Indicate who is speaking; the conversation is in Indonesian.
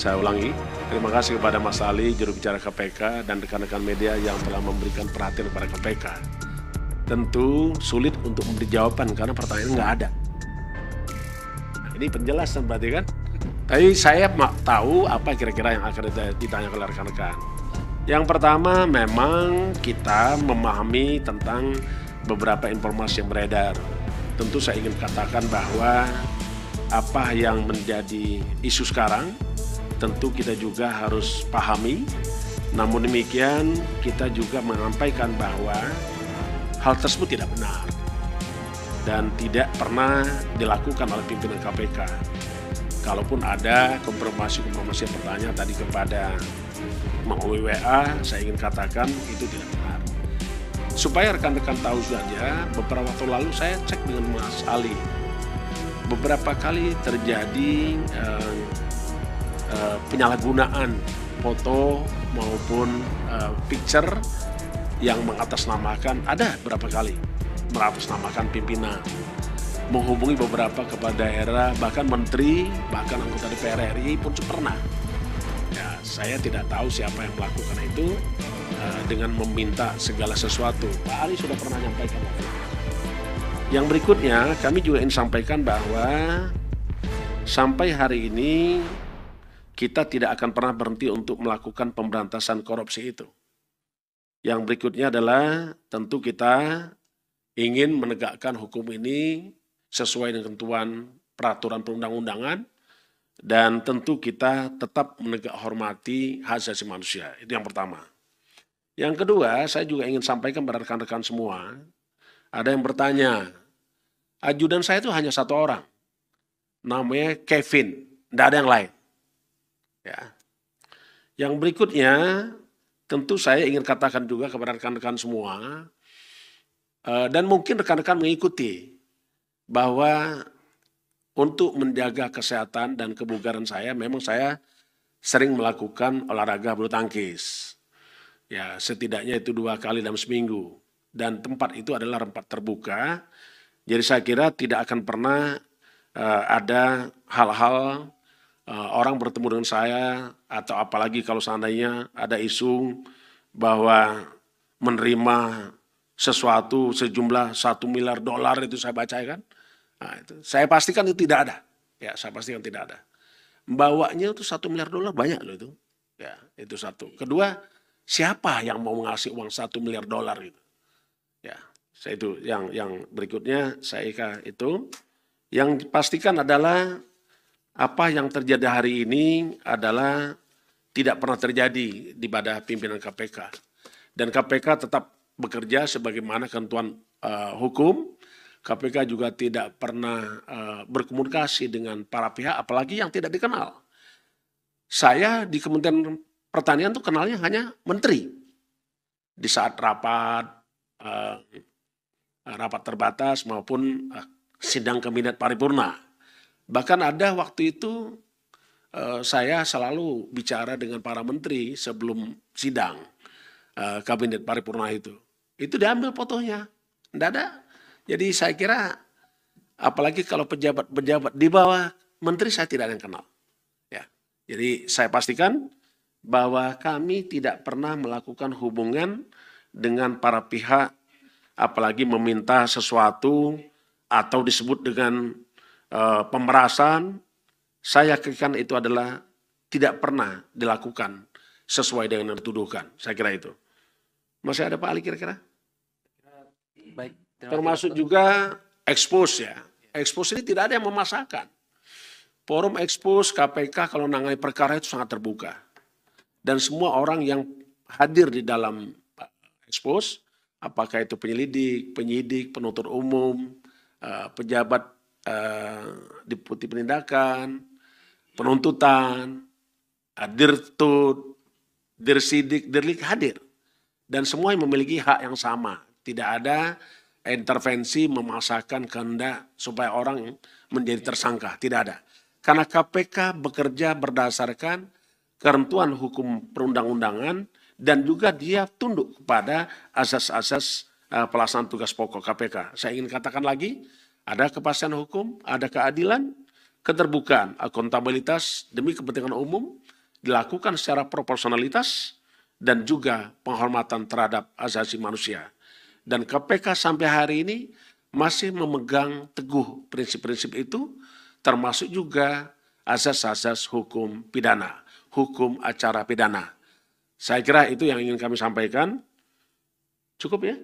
Speaker 1: Saya ulangi, terima kasih kepada Mas Ali, juru bicara KPK, dan rekan-rekan media yang telah memberikan perhatian kepada KPK. Tentu sulit untuk memberi jawaban karena pertanyaan nggak ada. Nah, ini penjelasan berarti kan? Tapi saya tahu apa kira-kira yang akan ditanya oleh rekan-rekan. Yang pertama, memang kita memahami tentang beberapa informasi yang beredar. Tentu saya ingin katakan bahwa apa yang menjadi isu sekarang tentu kita juga harus pahami. Namun demikian kita juga menyampaikan bahwa hal tersebut tidak benar dan tidak pernah dilakukan oleh pimpinan KPK. Kalaupun ada konfirmasi yang bertanya tadi kepada melalui WA, saya ingin katakan itu tidak benar. Supaya rekan-rekan tahu saja, beberapa waktu lalu saya cek dengan Mas Ali. Beberapa kali terjadi penyalahgunaan foto maupun picture yang mengatasnamakan, ada berapa kali mengatasnamakan pimpinan, menghubungi beberapa kepala daerah, bahkan menteri, bahkan anggota DPR RI pun pernah. Ya, saya tidak tahu siapa yang melakukan itu dengan meminta segala sesuatu. Pak Ali sudah pernah menyampaikan. Yang berikutnya, kami juga ingin sampaikan bahwa sampai hari ini kita tidak akan pernah berhenti untuk melakukan pemberantasan korupsi itu. Yang berikutnya adalah tentu kita ingin menegakkan hukum ini sesuai dengan ketentuan peraturan perundang-undangan dan tentu kita tetap menegak hormati hak asasi manusia. Itu yang pertama. Yang kedua, saya juga ingin sampaikan pada rekan-rekan semua, ada yang bertanya, ajudan saya itu hanya satu orang, namanya Kevin, tidak ada yang lain. Ya. Yang berikutnya, tentu saya ingin katakan juga kepada rekan-rekan semua, dan mungkin rekan-rekan mengikuti, bahwa untuk menjaga kesehatan dan kebugaran saya, memang saya sering melakukan olahraga bulu tangkis. Ya, setidaknya itu 2 kali dalam seminggu. Dan tempat itu adalah tempat terbuka. Jadi saya kira tidak akan pernah ada hal-hal orang bertemu dengan saya, atau apalagi kalau seandainya ada isu bahwa menerima sesuatu sejumlah $1 miliar itu saya baca kan. Nah, itu saya pastikan itu tidak ada. Ya, saya pastikan tidak ada. Bawanya itu $1 miliar banyak loh itu. Ya, itu satu. Kedua, siapa yang mau ngasih uang $1 miliar gitu? Ya, saya itu yang berikutnya saya itu yang dipastikan adalah apa yang terjadi hari ini adalah tidak pernah terjadi di pada pimpinan KPK. Dan KPK tetap bekerja sebagaimana ketentuan hukum. KPK juga tidak pernah berkomunikasi dengan para pihak, apalagi yang tidak dikenal. Saya di Kementerian Pertanian itu kenalnya hanya menteri. Di saat rapat terbatas maupun sidang kabinet paripurna. Bahkan ada waktu itu saya selalu bicara dengan para menteri sebelum sidang kabinet paripurna itu. Itu diambil fotonya, tidak ada. Jadi saya kira apalagi kalau pejabat-pejabat di bawah menteri saya tidak ada yang kenal. Ya. Jadi saya pastikan bahwa kami tidak pernah melakukan hubungan dengan para pihak, apalagi meminta sesuatu atau disebut dengan pemerasan. Saya yakin itu adalah tidak pernah dilakukan sesuai dengan yang dituduhkan. Saya kira itu. Masih ada Pak Ali kira-kira?
Speaker 2: Baik.
Speaker 1: Termasuk juga expose ya. Expose ini tidak ada yang memasakkan. Forum expose KPK kalau menangani perkara itu sangat terbuka. Dan semua orang yang hadir di dalam expose, apakah itu penyelidik, penyidik, penuntut umum, pejabat deputi penindakan, penuntutan, dirtut, dirsidik, dirlik hadir. Dan semua yang memiliki hak yang sama. Tidak ada intervensi memaksakan kehendak supaya orang menjadi tersangka. Tidak ada. Karena KPK bekerja berdasarkan ketentuan hukum perundang-undangan dan juga dia tunduk kepada asas-asas pelaksanaan tugas pokok KPK. Saya ingin katakan lagi, ada kepastian hukum, ada keadilan, keterbukaan, akuntabilitas demi kepentingan umum, dilakukan secara proporsionalitas dan juga penghormatan terhadap asasi manusia. Dan KPK sampai hari ini masih memegang teguh prinsip-prinsip itu, termasuk juga asas-asas hukum pidana, hukum acara pidana. Saya kira itu yang ingin kami sampaikan. Cukup ya?